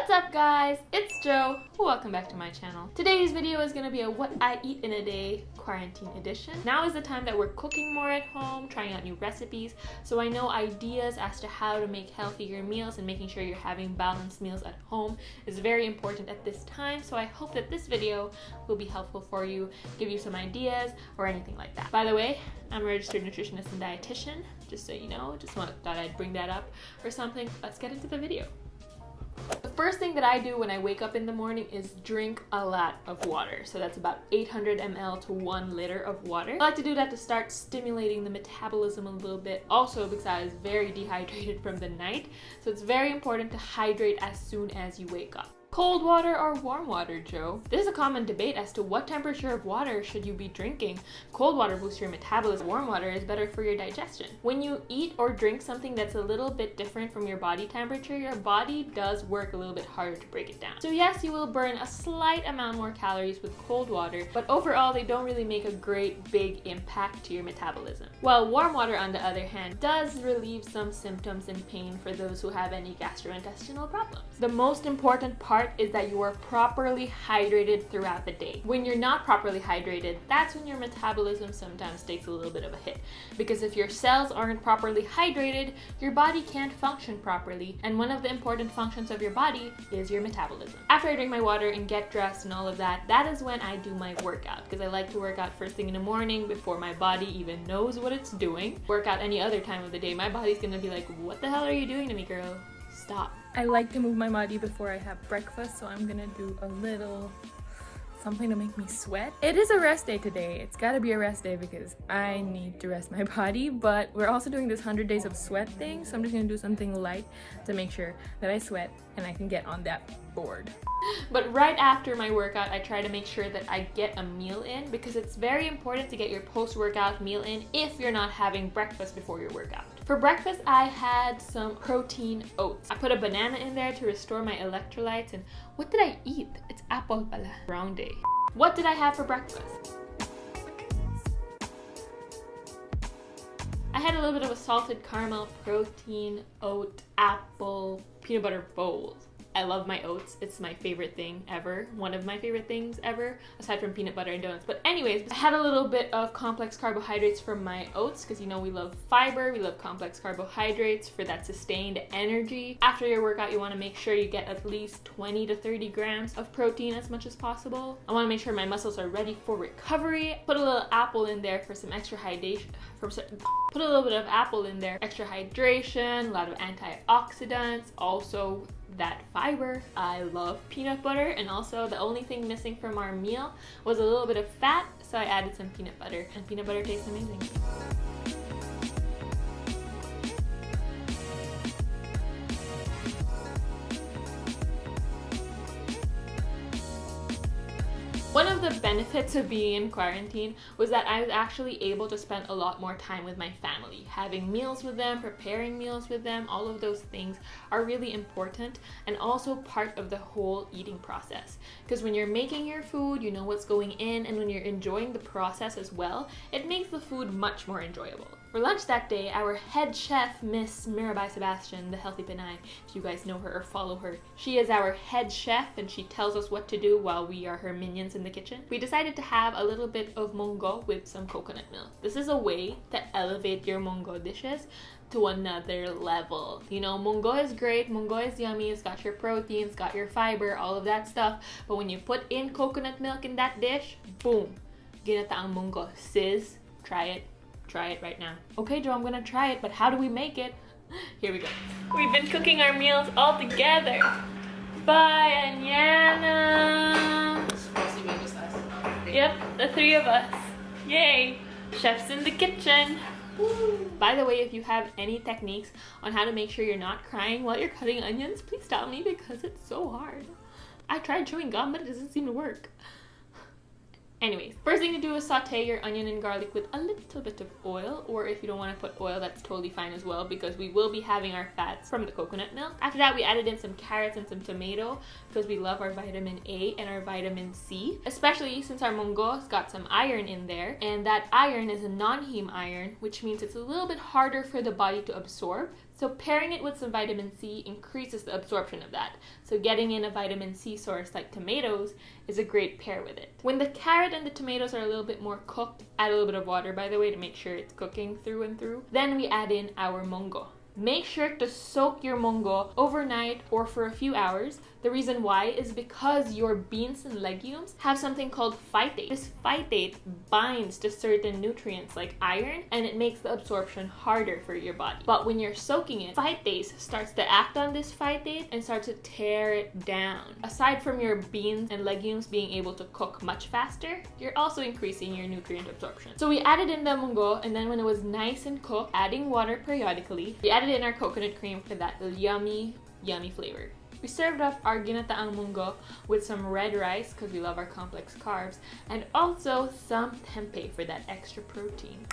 What's up guys, it's Jo. Welcome back to my channel. Today's video is going to be a what I eat in a day quarantine edition. Now is the time that we're cooking more at home, trying out new recipes, so I know ideas as to how to make healthier meals and making sure you're having balanced meals at home is very important at this time. So I hope that this video will be helpful for you, give you some ideas or anything like that. By the way, I'm a registered nutritionist and dietitian, just so you know. Thought I'd bring that up or something. Let's get into the video. The first thing that I do when I wake up in the morning is drink a lot of water. So that's about 800 ml to 1 liter of water. I like to do that to start stimulating the metabolism a little bit. Also because I was very dehydrated from the night. So it's very important to hydrate as soon as you wake up. Cold water or warm water, Jo? There's a common debate as to what temperature of water should you be drinking. Cold water boosts your metabolism. Warm water is better for your digestion. When you eat or drink something that's a little bit different from your body temperature, your body does work a little bit harder to break it down. So yes, you will burn a slight amount more calories with cold water, but overall they don't really make a great big impact to your metabolism. While warm water, on the other hand, does relieve some symptoms and pain for those who have any gastrointestinal problems. The most important part is that you are properly hydrated throughout the day. When you're not properly hydrated, that's when your metabolism sometimes takes a little bit of a hit. Because if your cells aren't properly hydrated, your body can't function properly. And one of the important functions of your body is your metabolism. After I drink my water and get dressed and all of that, that is when I do my workout. Because I like to work out first thing in the morning before my body even knows what it's doing. Work out any other time of the day, my body's gonna be like, what the hell are you doing to me, girl? Stop. I like to move my body before I have breakfast, so I'm gonna do a little something to make me sweat. It is a rest day today. It's gotta be a rest day because I need to rest my body, but we're also doing this 100 days of sweat thing, so I'm just gonna do something light to make sure that I sweat and I can get on that board. But right after my workout, I try to make sure that I get a meal in because it's very important to get your post-workout meal in if you're not having breakfast before your workout. For breakfast, I had some protein oats. I put a banana in there to restore my electrolytes. And what did I eat? It's apple pala. Wrong day. What did I have for breakfast? I had a little bit of a salted caramel protein oat apple peanut butter bowl. I love my oats. It's my favorite thing ever. One of my favorite things ever, aside from peanut butter and donuts. But anyways, I had a little bit of complex carbohydrates from my oats because you know we love fiber, we love complex carbohydrates for that sustained energy. After your workout, you want to make sure you get at least 20 to 30 grams of protein as much as possible. I want to make sure my muscles are ready for recovery. Put a little apple in there for some extra hydration. Put a little bit of apple in there, extra hydration, a lot of antioxidants, also that fiber. I love peanut butter, and also the only thing missing from our meal was a little bit of fat, so I added some peanut butter, and peanut butter tastes amazing. One of the benefits of being in quarantine was that I was actually able to spend a lot more time with my family. Having meals with them, preparing meals with them, all of those things are really important and also part of the whole eating process. Because when you're making your food, you know what's going in, and when you're enjoying the process as well, it makes the food much more enjoyable. For lunch that day, our head chef, Miss Sebastian, the Healthy Pinay, if you guys know her or follow her, she is our head chef and she tells us what to do while we are her minions in the kitchen. We decided to have a little bit of munggo with some coconut milk. This is a way to elevate your munggo dishes to another level. You know, munggo is great, munggo is yummy, it's got your protein, it's got your fiber, all of that stuff, but when you put in coconut milk in that dish, boom, ginataang munggo. Sis, try it. Try it right now. Okay, Jo, I'm gonna try it, but how do we make it? Here we go. We've been cooking our meals all together. Bye, Anyana. Yep, the three of us. Yay! Chef's in the kitchen. Woo. By the way, if you have any techniques on how to make sure you're not crying while you're cutting onions, please tell me because it's so hard. I tried chewing gum, but it doesn't seem to work. Anyways, first thing to do is saute your onion and garlic with a little bit of oil, or if you don't want to put oil, that's totally fine as well because we will be having our fats from the coconut milk. After that, we added in some carrots and some tomato because we love our vitamin A and our vitamin C, especially since our munggo's got some iron in there, and that iron is a non-heme iron, which means it's a little bit harder for the body to absorb So pairing it with some vitamin C increases the absorption of that. So getting in a vitamin C source like tomatoes is a great pair with it. When the carrot and the tomatoes are a little bit more cooked, add a little bit of water, by the way, to make sure it's cooking through and through. Then we add in our mungo. Make sure to soak your mungo overnight or for a few hours. The reason why is because your beans and legumes have something called phytate. This phytate binds to certain nutrients like iron, and it makes the absorption harder for your body. But when you're soaking it, phytase starts to act on this phytate and starts to tear it down. Aside from your beans and legumes being able to cook much faster, you're also increasing your nutrient absorption. So we added in the mungo, and then when it was nice and cooked, adding water periodically, we added in our coconut cream for that yummy flavor. We served up our ginataang mungo with some red rice because we love our complex carbs, and also some tempeh for that extra protein.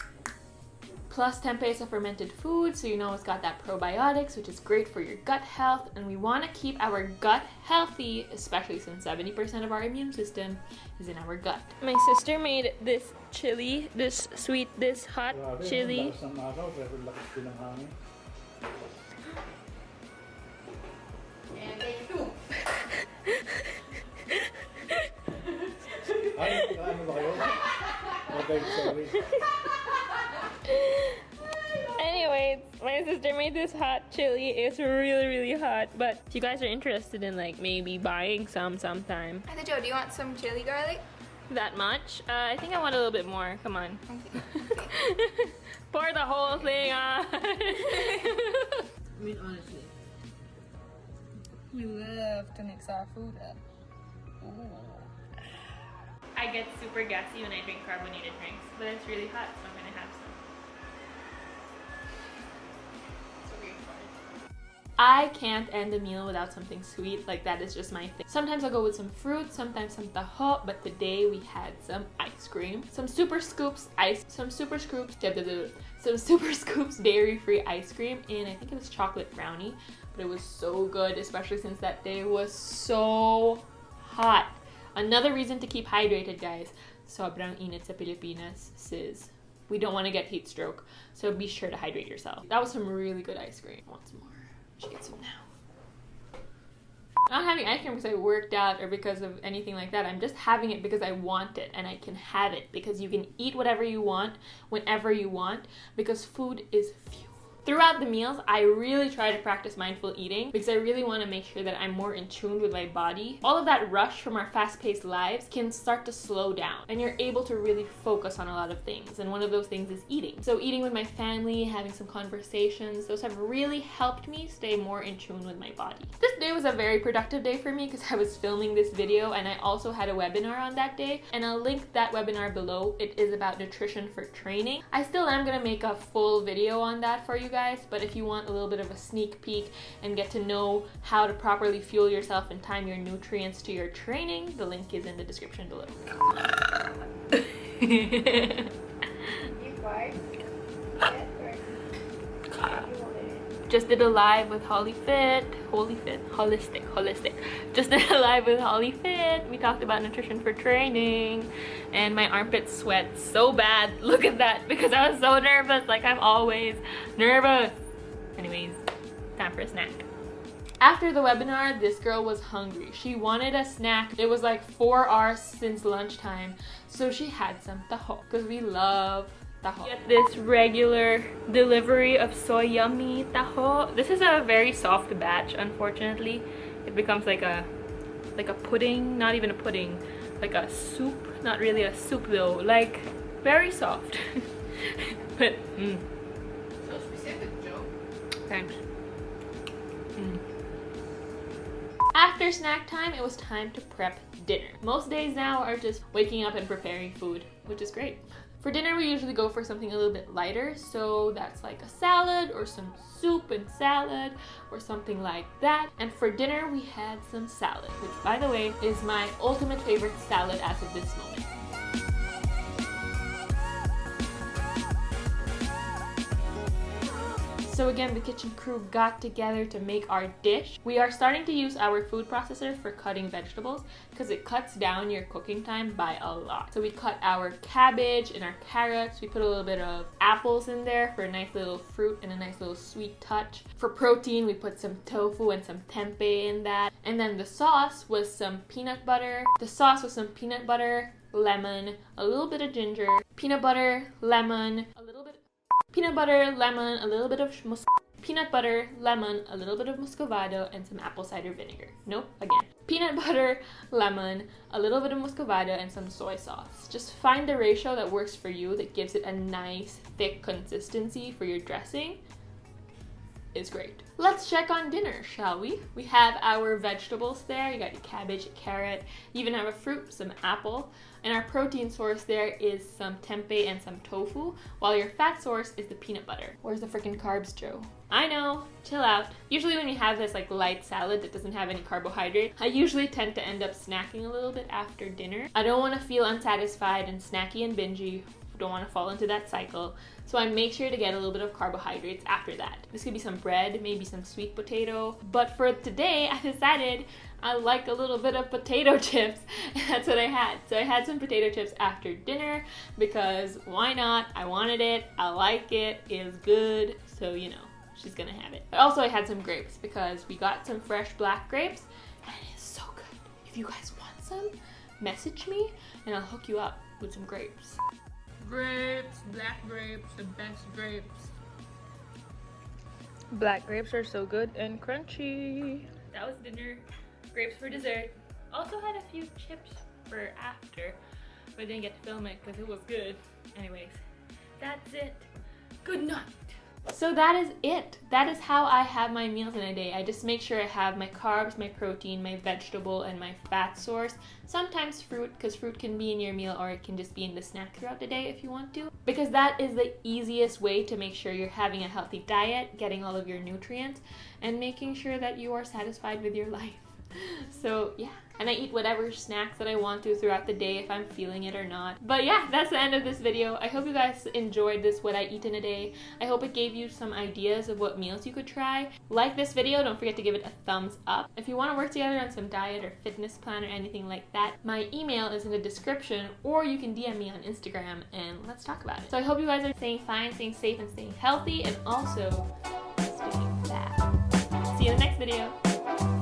Plus, tempeh is a fermented food, so you know it's got that probiotics, which is great for your gut health, and we want to keep our gut healthy, especially since 70% of our immune system is in our gut. My sister made this chili, this hot chili. Anyways, my sister made this hot chili. It's really hot, but if you guys are interested in like maybe buying some sometime. Ate Joe, do you want some chili garlic? That much? I think I want a little bit more. Come on. Okay. Pour the whole thing on. I mean, honestly, We love to mix our food up. Ooh. I get super gassy when I drink carbonated drinks, but it's really hot, so I'm gonna have some. I can't end a meal without something sweet. Like, that is just my thing. Sometimes I'll go with some fruit, sometimes some taho, but today we had some ice cream. Some Super Scoops dairy-free ice cream, and I think it was chocolate brownie, but it was so good, especially since that day was so hot. Another reason to keep hydrated, guys. Sobrang init sa Pilipinas, sis. We don't want to get heat stroke, so be sure to hydrate yourself. That was some really good ice cream. I want some more. Should get some now. I'm not having ice cream because I worked out or because of anything like that. I'm just having it because I want it, and I can have it because you can eat whatever you want whenever you want, because food is fuel. Throughout the meals, I really try to practice mindful eating because I really want to make sure that I'm more in tune with my body. All of that rush from our fast-paced lives can start to slow down, and you're able to really focus on a lot of things, and one of those things is eating. So eating with my family, having some conversations, those have really helped me stay more in tune with my body. This day was a very productive day for me because I was filming this video, and I also had a webinar on that day, and I'll link that webinar below. It is about nutrition for training. I still am going to make a full video on that for you guys, but if you want a little bit of a sneak peek and get to know how to properly fuel yourself and time your nutrients to your training, the link is in the description below. Just did a live with Holistic. Just did a live with Holly Fit. We talked about nutrition for training, and my armpits sweat so bad. Look at that, because I was so nervous, like I'm always nervous. Anyways, time for a snack. After the webinar, this girl was hungry. She wanted a snack. It was like 4 hours since lunchtime, so she had some taho, because we love taho. Get this regular delivery of soy yummy taho. This is a very soft batch, unfortunately. It becomes like a pudding, not even a pudding, like a soup. Not really a soup though, like very soft. But so specific, Joe. thanks. After snack time, it was time to prep dinner. Most days now are just waking up and preparing food, which is great. For dinner, we usually go for something a little bit lighter, so that's like a salad or some soup and salad or something like that. And for dinner, we had some salad, which, by the way, is my ultimate favorite salad as of this moment. So again, the kitchen crew got together to make our dish. We are starting to use our food processor for cutting vegetables because it cuts down your cooking time by a lot. So we cut our cabbage and our carrots. We put a little bit of apples in there for a nice little fruit and a nice little sweet touch. For protein, we put some tofu and some tempeh in that. And then the sauce was some peanut butter. The sauce was some peanut butter, lemon, a little bit of ginger, peanut butter, lemon, a little bit peanut butter, lemon, a little bit of peanut butter, lemon, a little bit of muscovado, and some apple cider vinegar. Nope, again. Peanut butter, lemon, a little bit of muscovado, and some soy sauce. Just find the ratio that works for you that gives it a nice thick consistency for your dressing. Is great. Let's check on dinner, shall we? We have our vegetables there. You got your cabbage, your carrot. You even have a fruit, some apple. And our protein source there is some tempeh and some tofu, while your fat source is the peanut butter. Where's the freaking carbs, Joe? I know, chill out. Usually when you have this like light salad that doesn't have any carbohydrate, I usually tend to end up snacking a little bit after dinner. I don't want to feel unsatisfied and snacky and bingey. Don't want to fall into that cycle, so I make sure to get a little bit of carbohydrates after that. This could be some bread, maybe some sweet potato, but for today I decided I like a little bit of potato chips. That's what I had. So I had some potato chips after dinner because why not? I wanted it, I like it, it's good, so you know, she's gonna have it. But also I had some grapes because we got some fresh black grapes and it is so good. If you guys want some, message me and I'll hook you up with some grapes. Grapes, black grapes, the best grapes. Black grapes are so good and crunchy. That was dinner. Grapes for dessert. Also had a few chips for after, but I didn't get to film it because it was good. Anyways, that's it. Good night. So that is it. That is how I have my meals in a day. I just make sure I have my carbs, my protein, my vegetable, and my fat source. Sometimes fruit, because fruit can be in your meal or it can just be in the snack throughout the day if you want to. Because that is the easiest way to make sure you're having a healthy diet, getting all of your nutrients, and making sure that you are satisfied with your life. So yeah, and I eat whatever snacks that I want to throughout the day if I'm feeling it or not. But yeah, that's the end of this video. I hope you guys enjoyed this what I eat in a day. I hope it gave you some ideas of what meals you could try. Like this video, don't forget to give it a thumbs up. If you want to work together on some diet or fitness plan or anything like that, my email is in the description, or you can DM me on Instagram and let's talk about it. So I hope you guys are staying fine, staying safe, and staying healthy, and also staying fat. See you in the next video.